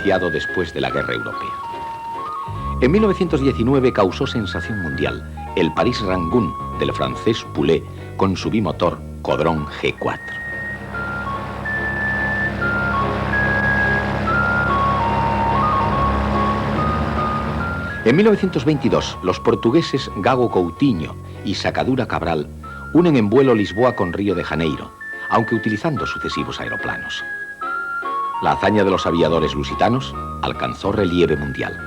después de la Guerra Europea. En 1919 causó sensación mundial el París-Rangún del francés Poulet con su bimotor Caudron G4. En 1922, los portugueses Gago Coutinho y Sacadura Cabral unen en vuelo Lisboa con Río de Janeiro, aunque utilizando sucesivos aeroplanos. La hazaña de los aviadores lusitanos alcanzó relieve mundial.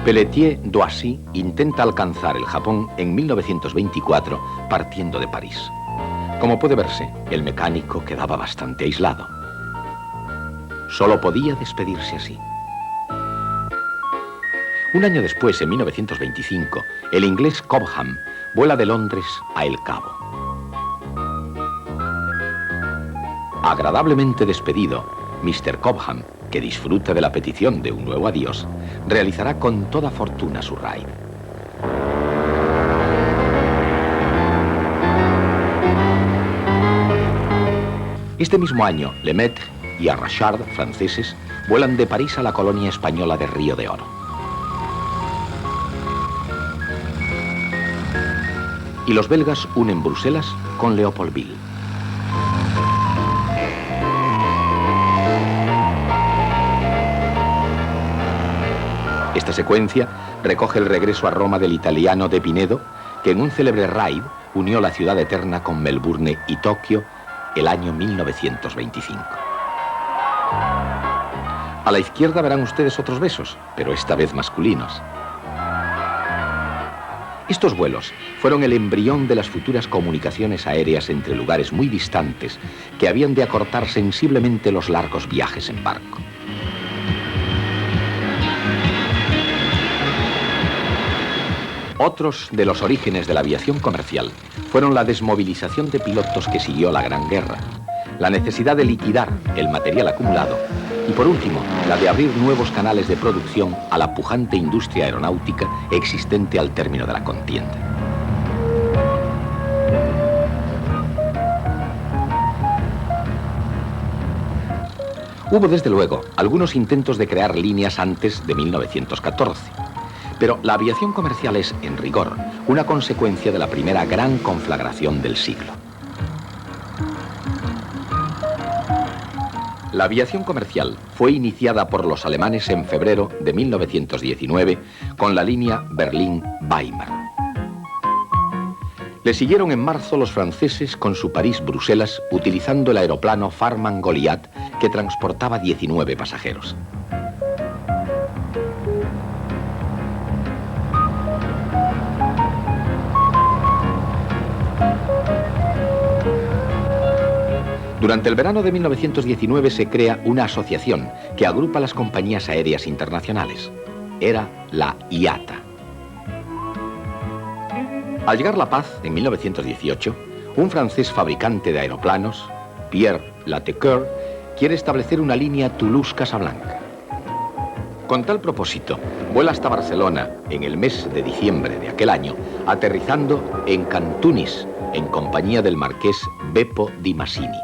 Pelletier-Doisy intenta alcanzar el Japón en 1924 partiendo de París. Como puede verse, el mecánico quedaba bastante aislado. Solo podía despedirse así. Un año después, en 1925, el inglés Cobham vuela de Londres a El Cabo. Agradablemente despedido, Mr. Cobham, que disfruta de la petición de un nuevo adiós, realizará con toda fortuna su raid. Este mismo año, Lemaitre y Arrachard, franceses, vuelan de París a la colonia española de Río de Oro. Y los belgas unen Bruselas con Leopoldville. Esta secuencia recoge el regreso a Roma del italiano De Pinedo, que en un célebre raid unió la ciudad eterna con Melbourne y Tokio el año 1925. A la izquierda verán ustedes otros besos, pero esta vez masculinos. Estos vuelos fueron el embrión de las futuras comunicaciones aéreas entre lugares muy distantes que habían de acortar sensiblemente los largos viajes en barco. Otros de los orígenes de la aviación comercial fueron la desmovilización de pilotos que siguió la Gran Guerra, la necesidad de liquidar el material acumulado y, por último, la de abrir nuevos canales de producción a la pujante industria aeronáutica existente al término de la contienda. Hubo, desde luego, algunos intentos de crear líneas antes de 1914. Pero la aviación comercial es, en rigor, una consecuencia de la primera gran conflagración del siglo. La aviación comercial fue iniciada por los alemanes en febrero de 1919 con la línea Berlín-Weimar. Le siguieron en marzo los franceses con su París-Bruselas utilizando el aeroplano Farman Goliath que transportaba 19 pasajeros. Durante el verano de 1919 se crea una asociación que agrupa las compañías aéreas internacionales. Era la IATA. Al llegar la paz, en 1918, un francés fabricante de aeroplanos, Pierre Latecoeur, quiere establecer una línea Toulouse-Casablanca. Con tal propósito, vuela hasta Barcelona en el mes de diciembre de aquel año, aterrizando en Cantunis, en compañía del marqués Beppo di Massini.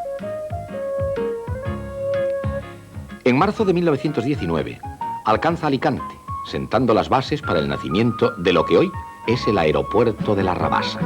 En marzo de 1919, alcanza Alicante, sentando las bases para el nacimiento de lo que hoy es el aeropuerto de la Rabasa.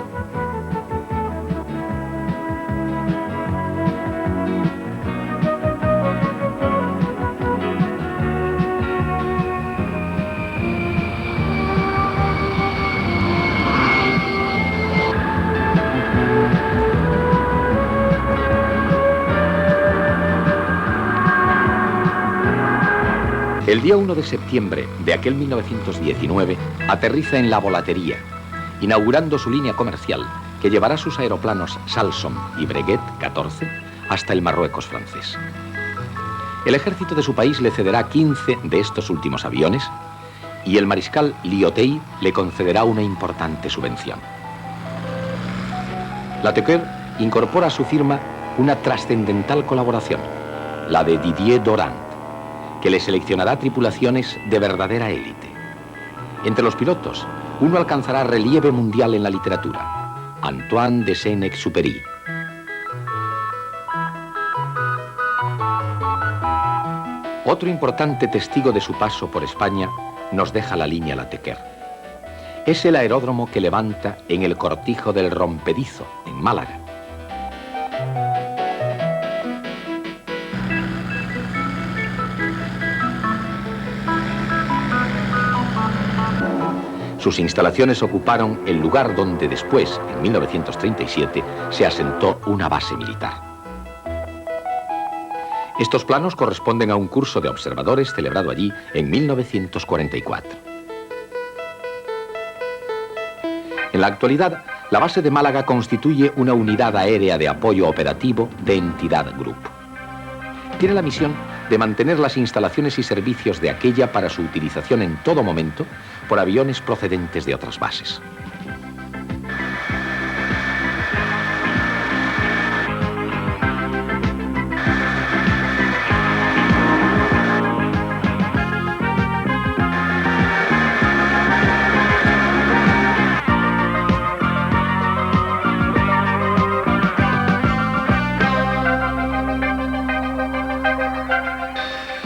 El día 1 de septiembre de aquel 1919 aterriza en La Volatería, inaugurando su línea comercial que llevará sus aeroplanos Salsom y Breguet 14 hasta el Marruecos francés. El ejército de su país le cederá 15 de estos últimos aviones y el mariscal Lyautey le concederá una importante subvención. Latecoeur incorpora a su firma una trascendental colaboración, la de Didier Durand, que le seleccionará tripulaciones de verdadera élite. Entre los pilotos, uno alcanzará relieve mundial en la literatura, Antoine de Saint-Exupéry. Otro importante testigo de su paso por España nos deja la línea Latequer. Es el aeródromo que levanta en el Cortijo del Rompedizo, en Málaga. Sus instalaciones ocuparon el lugar donde después, en 1937, se asentó una base militar. Estos planos corresponden a un curso de observadores celebrado allí en 1944. En la actualidad, la base de Málaga constituye una unidad aérea de apoyo operativo de Entidad Grupo. Tiene la misión de mantener las instalaciones y servicios de aquella para su utilización en todo momento por aviones procedentes de otras bases.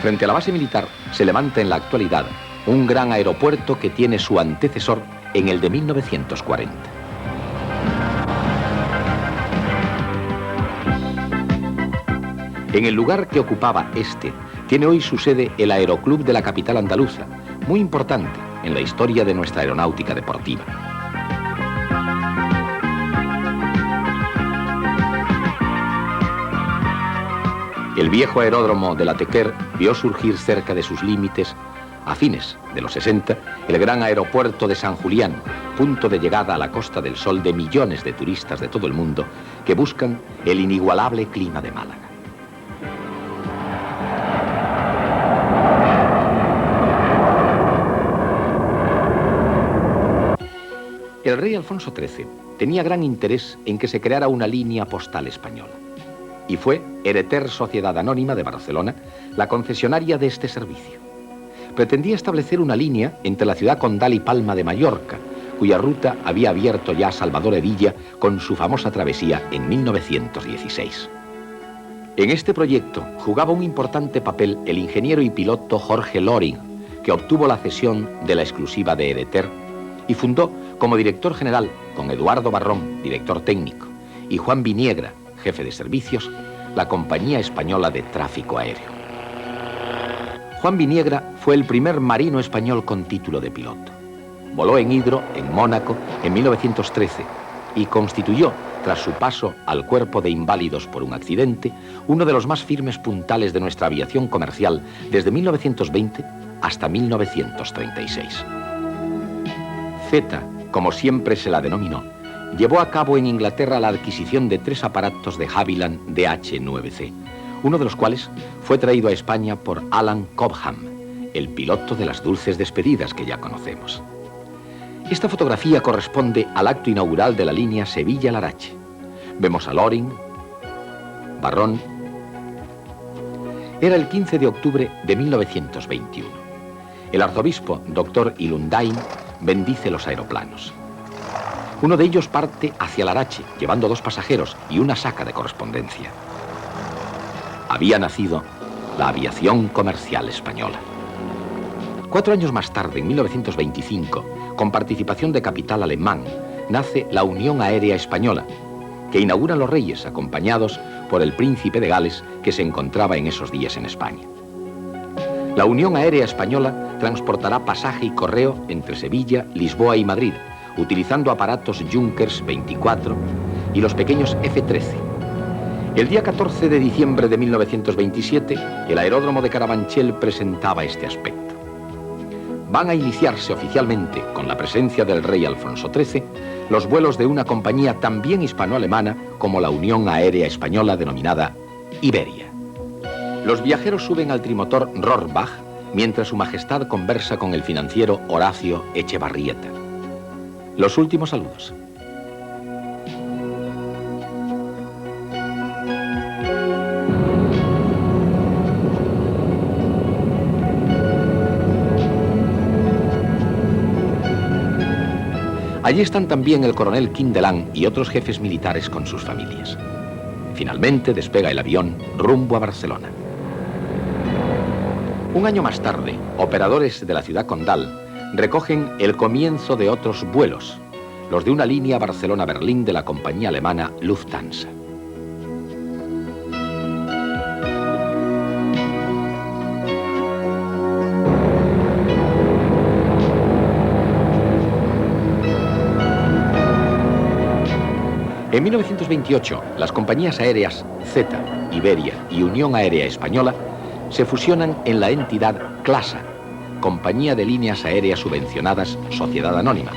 Frente a la base militar se levanta en la actualidad un gran aeropuerto que tiene su antecesor en el de 1940. En el lugar que ocupaba este, tiene hoy su sede el Aeroclub de la capital andaluza, muy importante en la historia de nuestra aeronáutica deportiva. El viejo aeródromo de Latequer vio surgir cerca de sus límites, a fines de los 60, el gran aeropuerto de San Julián, punto de llegada a la Costa del Sol de millones de turistas de todo el mundo que buscan el inigualable clima de Málaga. El rey Alfonso XIII tenía gran interés en que se creara una línea postal española. Y fue Ereter Sociedad Anónima de Barcelona la concesionaria de este servicio. Pretendía establecer una línea entre la ciudad condal y Palma de Mallorca, cuya ruta había abierto ya Salvador Hedilla con su famosa travesía en 1916. En este proyecto jugaba un importante papel el ingeniero y piloto Jorge Loring, que obtuvo la cesión de la exclusiva de Ereter y fundó como director general, con Eduardo Barrón, director técnico, y Juan Viniegra, jefe de servicios, la Compañía Española de Tráfico Aéreo. Juan Viniegra fue el primer marino español con título de piloto. Voló en Hydro, en Mónaco, en 1913 y constituyó, tras su paso al Cuerpo de Inválidos por un accidente, uno de los más firmes puntales de nuestra aviación comercial desde 1920 hasta 1936. Z, como siempre se la denominó, llevó a cabo en Inglaterra la adquisición de 3 aparatos de Havilland DH-9C, uno de los cuales fue traído a España por Alan Cobham, el piloto de las dulces despedidas que ya conocemos. Esta fotografía corresponde al acto inaugural de la línea Sevilla-Larache. Vemos a Loring, Barrón. Era el 15 de octubre de 1921. El arzobispo, Dr. Ilundain, bendice los aeroplanos. Uno de ellos parte hacia Larache, llevando 2 pasajeros y una saca de correspondencia. Había nacido la aviación comercial española. 4 años más tarde, en 1925, con participación de capital alemán, nace la Unión Aérea Española, que inauguran los Reyes, acompañados por el príncipe de Gales, que se encontraba en esos días en España. La Unión Aérea Española transportará pasaje y correo entre Sevilla, Lisboa y Madrid, utilizando aparatos Junkers 24 y los pequeños F-13. El día 14 de diciembre de 1927, el aeródromo de Carabanchel presentaba este aspecto. Van a iniciarse oficialmente, con la presencia del rey Alfonso XIII, los vuelos de una compañía también hispano-alemana como la Unión Aérea Española denominada Iberia. Los viajeros suben al trimotor Rohrbach, mientras su majestad conversa con el financiero Horacio Echevarrieta. Los últimos saludos. Allí están también el coronel Quindelán y otros jefes militares con sus familias. Finalmente despega el avión rumbo a Barcelona. Un año más tarde, operadores de la ciudad condal recogen el comienzo de otros vuelos, los de una línea Barcelona-Berlín de la compañía alemana Lufthansa. En 1928, las compañías aéreas Z, Iberia y Unión Aérea Española se fusionan en la entidad CLASA, Compañía de Líneas Aéreas Subvencionadas Sociedad Anónima,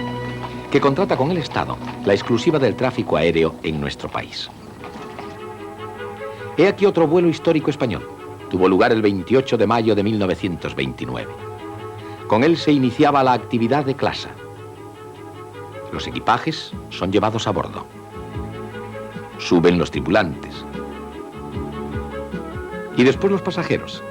que contrata con el Estado la exclusiva del tráfico aéreo en nuestro país. He aquí otro vuelo histórico español. Tuvo lugar el 28 de mayo de 1929. Con él se iniciaba la actividad de CLASA. Los equipajes son llevados a bordo. Suben los tripulantes. Y después los pasajeros.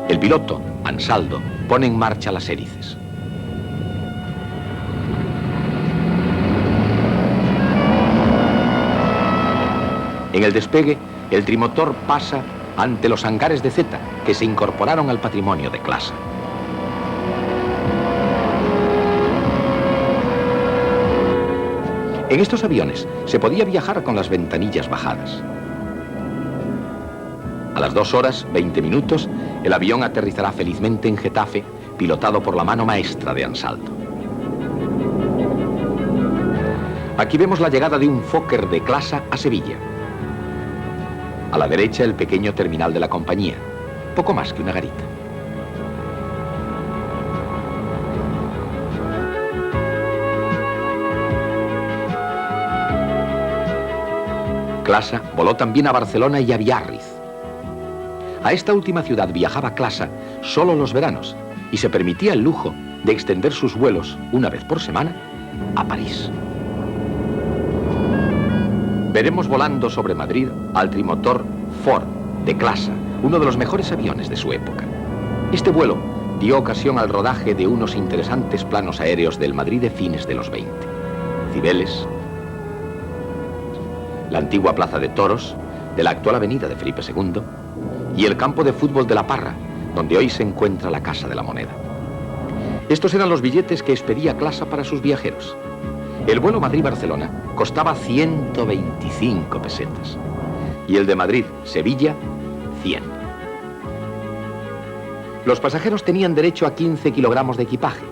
El piloto, Ansaldo, pone en marcha las hélices. En el despegue, el trimotor pasa ante los hangares de Z, que se incorporaron al patrimonio de CLASA. En estos aviones se podía viajar con las ventanillas bajadas. A las 2 horas, 20 minutos, el avión aterrizará felizmente en Getafe, pilotado por la mano maestra de Ansaldo. Aquí vemos la llegada de un Fokker de CLASA a Sevilla. A la derecha, el pequeño terminal de la compañía, poco más que una garita. CLASA voló también a Barcelona y a Biarritz. A esta última ciudad viajaba CLASA solo los veranos y se permitía el lujo de extender sus vuelos una vez por semana a París. Veremos volando sobre Madrid al trimotor Ford de CLASA, uno de los mejores aviones de su época. Este vuelo dio ocasión al rodaje de unos interesantes planos aéreos del Madrid de fines de los 20. Cibeles, la antigua Plaza de Toros, de la actual avenida de Felipe II, y el campo de fútbol de La Parra, donde hoy se encuentra la Casa de la Moneda. Estos eran los billetes que expedía CLASA para sus viajeros. El vuelo Madrid-Barcelona costaba 125 pesetas y el de Madrid-Sevilla, 100. Los pasajeros tenían derecho a 15 kilogramos de equipaje.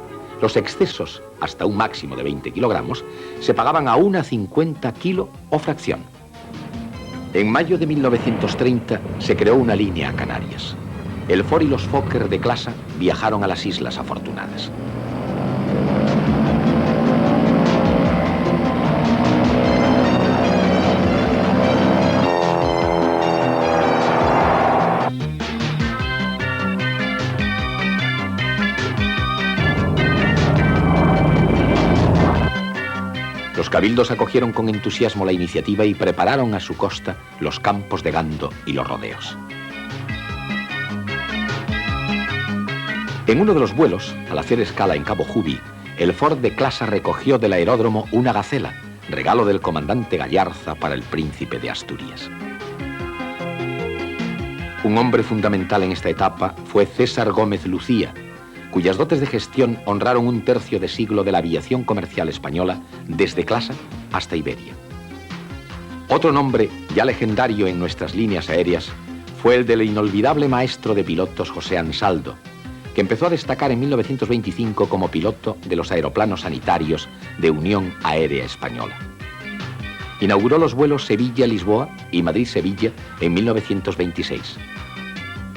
Los excesos, hasta un máximo de 20 kilogramos, se pagaban a 1,50 kilo o fracción. En mayo de 1930 se creó una línea a Canarias. El Ford y los Fokker de CLASA viajaron a las Islas Afortunadas. Los cabildos acogieron con entusiasmo la iniciativa y prepararon a su costa los campos de gando y los rodeos. En uno de los vuelos, al hacer escala en Cabo Jubi, el Ford de CLASA recogió del aeródromo una gacela, regalo del comandante Gallarza para el príncipe de Asturias. Un hombre fundamental en esta etapa fue César Gómez Lucía, cuyas dotes de gestión honraron un tercio de siglo de la aviación comercial española desde CLASA hasta Iberia. Otro nombre ya legendario en nuestras líneas aéreas fue el del inolvidable maestro de pilotos José Ansaldo, que empezó a destacar en 1925 como piloto de los aeroplanos sanitarios de Unión Aérea Española. Inauguró los vuelos Sevilla-Lisboa y Madrid-Sevilla en 1926.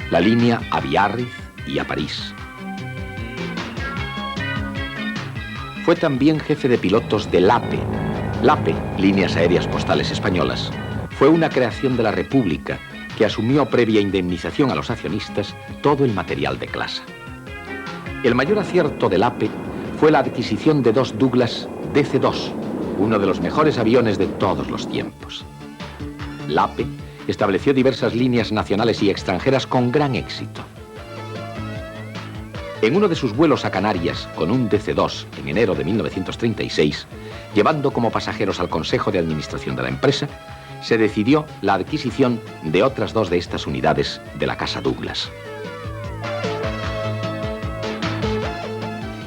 La línea a Biarritz y a París. Fue también jefe de pilotos de LAPE. LAPE, Líneas Aéreas Postales Españolas, fue una creación de la República que asumió previa indemnización a los accionistas todo el material de CLASA. El mayor acierto del LAPE fue la adquisición de 2 Douglas DC-2, uno de los mejores aviones de todos los tiempos. LAPE estableció diversas líneas nacionales y extranjeras con gran éxito. En uno de sus vuelos a Canarias, con un DC-2 en enero de 1936, llevando como pasajeros al Consejo de Administración de la empresa, se decidió la adquisición de otras dos de estas unidades de la Casa Douglas.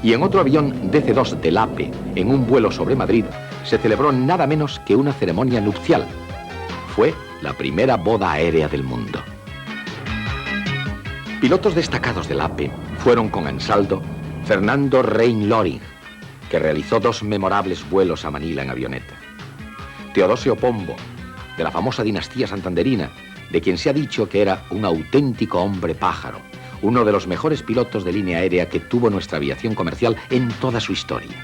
Y en otro avión DC-2 del LAPE, en un vuelo sobre Madrid, se celebró nada menos que una ceremonia nupcial. Fue la primera boda aérea del mundo. Pilotos destacados del LAPE fueron con Ansaldo Fernando Rein-Loring, que realizó 2 memorables vuelos a Manila en avioneta. Teodosio Pombo, de la famosa dinastía santanderina, de quien se ha dicho que era un auténtico hombre pájaro, uno de los mejores pilotos de línea aérea que tuvo nuestra aviación comercial en toda su historia.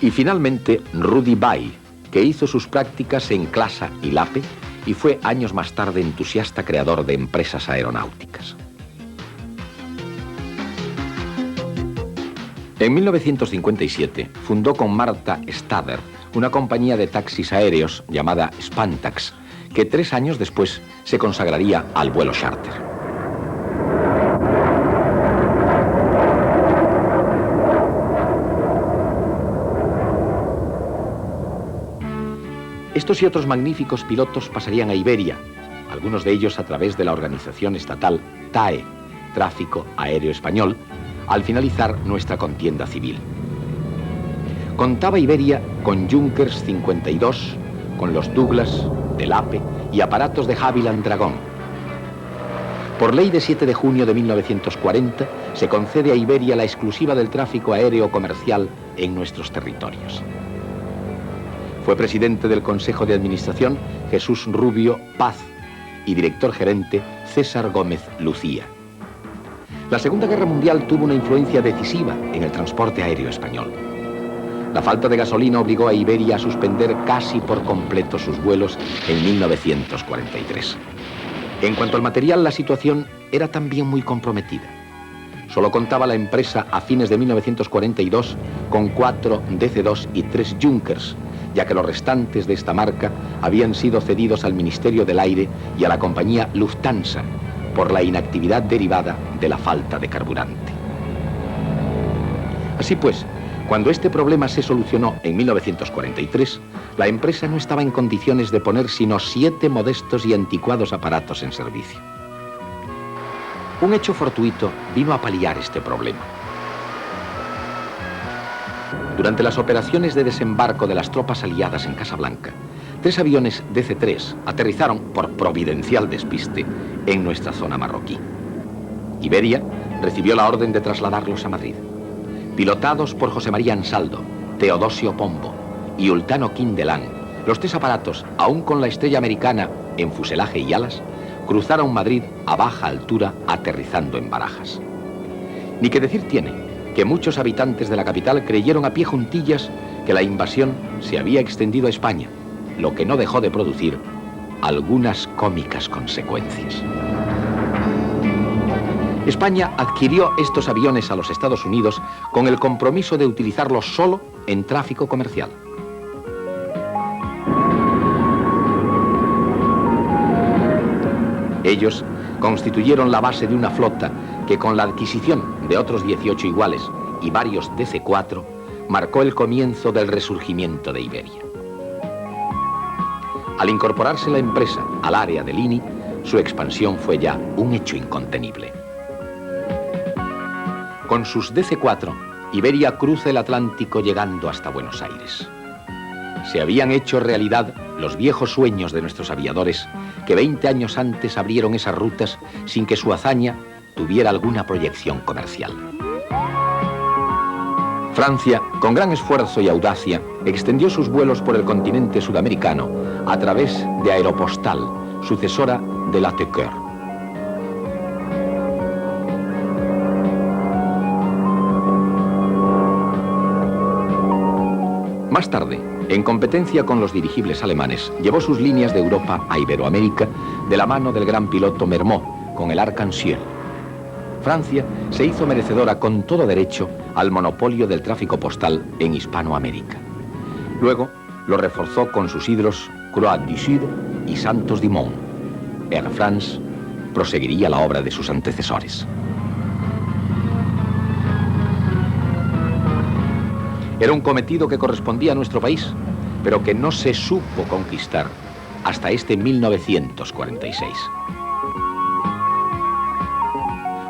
Y finalmente, Rudy Bay, que hizo sus prácticas en Clasa y LAPE y fue años más tarde entusiasta creador de empresas aeronáuticas. En 1957 fundó con Marta Stader una compañía de taxis aéreos llamada Spantax, que 3 años después se consagraría al vuelo charter. Estos y otros magníficos pilotos pasarían a Iberia, algunos de ellos a través de la organización estatal TAE, Tráfico Aéreo Español, al finalizar nuestra contienda civil. Contaba Iberia con Junkers 52, con los Douglas, del LAPE y aparatos de Havilland Dragón. Por ley de 7 de junio de 1940, se concede a Iberia la exclusiva del tráfico aéreo comercial en nuestros territorios. Fue presidente del Consejo de Administración Jesús Rubio Paz y director gerente César Gómez Lucía. La Segunda Guerra Mundial tuvo una influencia decisiva en el transporte aéreo español. La falta de gasolina obligó a Iberia a suspender casi por completo sus vuelos en 1943. En cuanto al material, la situación era también muy comprometida. Solo contaba la empresa a fines de 1942 con 4 DC-2 y 3 Junkers, ya que los restantes de esta marca habían sido cedidos al Ministerio del Aire y a la compañía Lufthansa por la inactividad derivada de la falta de carburante. Así pues, cuando este problema se solucionó en 1943, la empresa no estaba en condiciones de poner sino 7 modestos y anticuados aparatos en servicio. Un hecho fortuito vino a paliar este problema. Durante las operaciones de desembarco de las tropas aliadas en Casablanca, 3 aviones DC-3 aterrizaron por providencial despiste en nuestra zona marroquí. Iberia recibió la orden de trasladarlos a Madrid. Pilotados por José María Ansaldo, Teodosio Pombo y Ultano Quindelán, los 3 aparatos, aún con la estrella americana en fuselaje y alas, cruzaron Madrid a baja altura aterrizando en Barajas. Ni que decir tiene que muchos habitantes de la capital creyeron a pie juntillas que la invasión se había extendido a España, lo que no dejó de producir algunas cómicas consecuencias. España adquirió estos aviones a los Estados Unidos con el compromiso de utilizarlos solo en tráfico comercial. Ellos constituyeron la base de una flota que con la adquisición de otros 18 iguales y varios DC-4 marcó el comienzo del resurgimiento de Iberia. Al incorporarse la empresa al área del INI, su expansión fue ya un hecho incontenible. Con sus DC-4, Iberia cruza el Atlántico llegando hasta Buenos Aires. Se habían hecho realidad los viejos sueños de nuestros aviadores que 20 años antes abrieron esas rutas sin que su hazaña tuviera alguna proyección comercial. Francia, con gran esfuerzo y audacia, extendió sus vuelos por el continente sudamericano a través de Aeropostal, sucesora de la TECOR. Más tarde, en competencia con los dirigibles alemanes, llevó sus líneas de Europa a Iberoamérica de la mano del gran piloto Mermot con el Arc-en-Ciel. Francia se hizo merecedora con todo derecho al monopolio del tráfico postal en Hispanoamérica. Luego lo reforzó con sus ídolos Croix du Sud y Santos Dumont. Air France proseguiría la obra de sus antecesores. Era un cometido que correspondía a nuestro país, pero que no se supo conquistar hasta este 1946.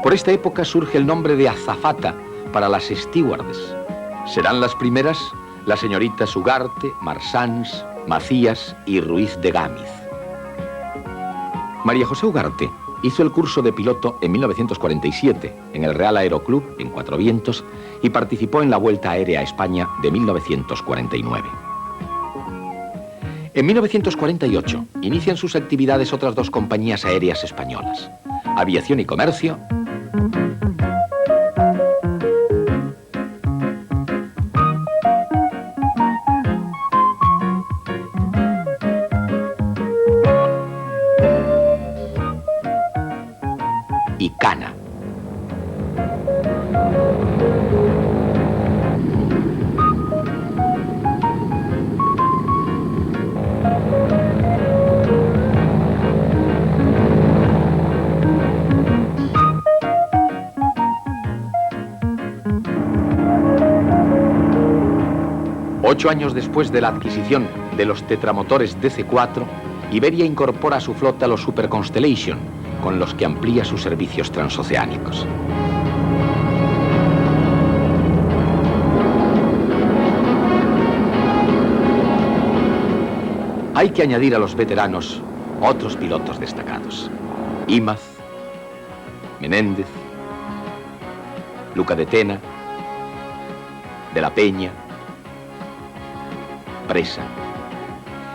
Por esta época surge el nombre de azafata para las stewardess. Serán las primeras las señoritas Ugarte, Marsans, Macías y Ruiz de Gámez. María José Ugarte hizo el curso de piloto en 1947 en el Real Aeroclub en Cuatro Vientos y participó en la Vuelta Aérea a España de 1949. En 1948 inician sus actividades otras dos compañías aéreas españolas, Aviación y Comercio y Cana. Ocho años después de la adquisición de los tetramotores DC-4, Iberia incorpora a su flota los Super Constellation, con los que amplía sus servicios transoceánicos. Hay que añadir a los veteranos otros pilotos destacados: Imaz, Menéndez, Luca de Tena, de la Peña, Presa.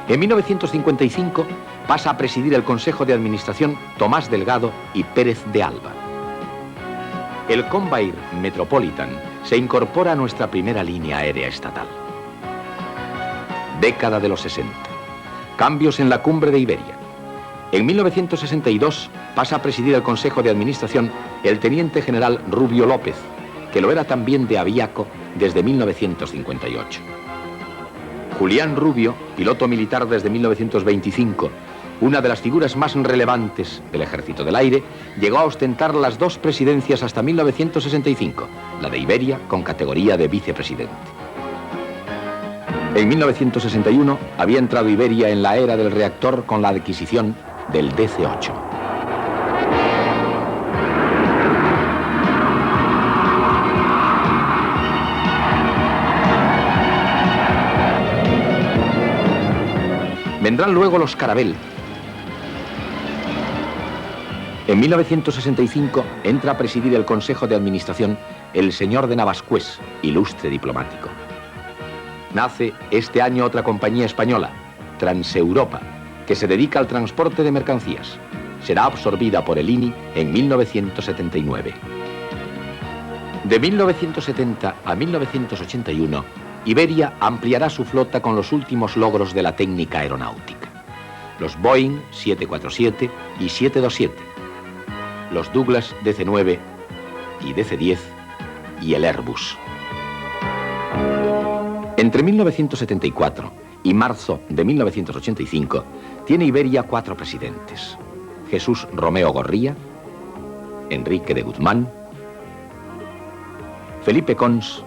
En 1955 pasa a presidir el Consejo de Administración Tomás Delgado y Pérez de Alba. El Convair Metropolitan se incorpora a nuestra primera línea aérea estatal. Década de los 60. Cambios en la cumbre de Iberia. En 1962 pasa a presidir el Consejo de Administración el teniente general Rubio López, que lo era también de Aviaco desde 1958. Julián Rubio, piloto militar desde 1925, una de las figuras más relevantes del Ejército del Aire, llegó a ostentar las dos presidencias hasta 1965, la de Iberia con categoría de vicepresidente. En 1961 había entrado Iberia en la era del reactor con la adquisición del DC-8. Vendrán luego los Caravelle. En 1965 entra a presidir el Consejo de Administración el señor de Navascués, ilustre diplomático. Nace este año otra compañía española, Transeuropa, que se dedica al transporte de mercancías. Será absorbida por el INI en 1979. De 1970 a 1981, Iberia ampliará su flota con los últimos logros de la técnica aeronáutica. Los Boeing 747 y 727, los Douglas DC-9 y DC-10 y el Airbus. Entre 1974 y marzo de 1985 tiene Iberia 4 presidentes: Jesús Romeo Gorría, Enrique de Guzmán, Felipe Cons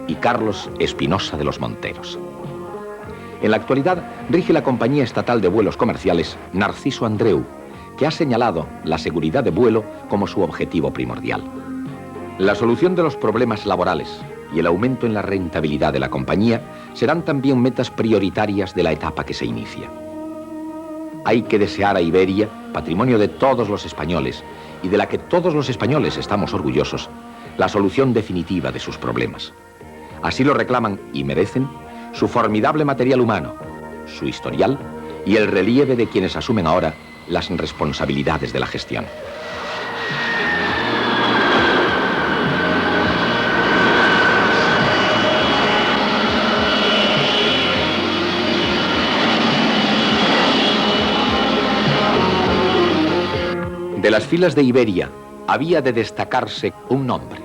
y Carlos Espinosa de los Monteros. En la actualidad rige la compañía estatal de vuelos comerciales Narciso Andreu, que ha señalado la seguridad de vuelo como su objetivo primordial. La solución de los problemas laborales y el aumento en la rentabilidad de la compañía serán también metas prioritarias de la etapa que se inicia. Hay que desear a Iberia, patrimonio de todos los españoles y de la que todos los españoles estamos orgullosos, la solución definitiva de sus problemas. Así lo reclaman y merecen su formidable material humano, su historial y el relieve de quienes asumen ahora las responsabilidades de la gestión. De las filas de Iberia había de destacarse un nombre,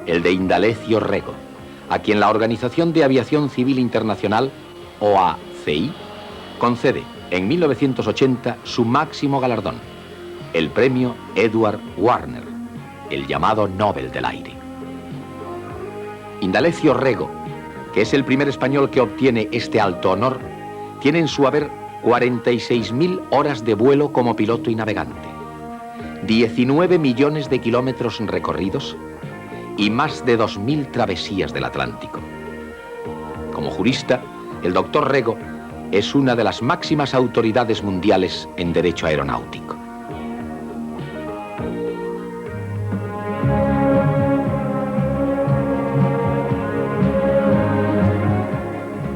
el de Indalecio Rego, a quien la Organización de Aviación Civil Internacional, OACI, concede en 1980 su máximo galardón, el premio Edward Warner, el llamado Nobel del Aire. Indalecio Rego, que es el primer español que obtiene este alto honor, tiene en su haber 46.000 horas de vuelo como piloto y navegante, 19 millones de kilómetros recorridos y más de 2.000 travesías del Atlántico. Como jurista, el doctor Rego es una de las máximas autoridades mundiales en derecho aeronáutico.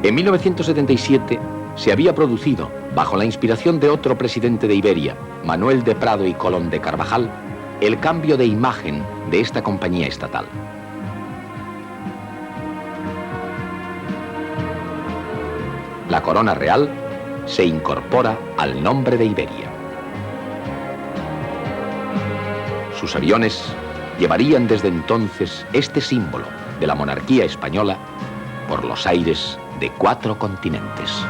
En 1977 se había producido, bajo la inspiración de otro presidente de Iberia, Manuel de Prado y Colón de Carvajal, el cambio de imagen de esta compañía estatal. La corona real se incorpora al nombre de Iberia. Sus aviones llevarían desde entonces este símbolo de la monarquía española por los aires de 4 continentes.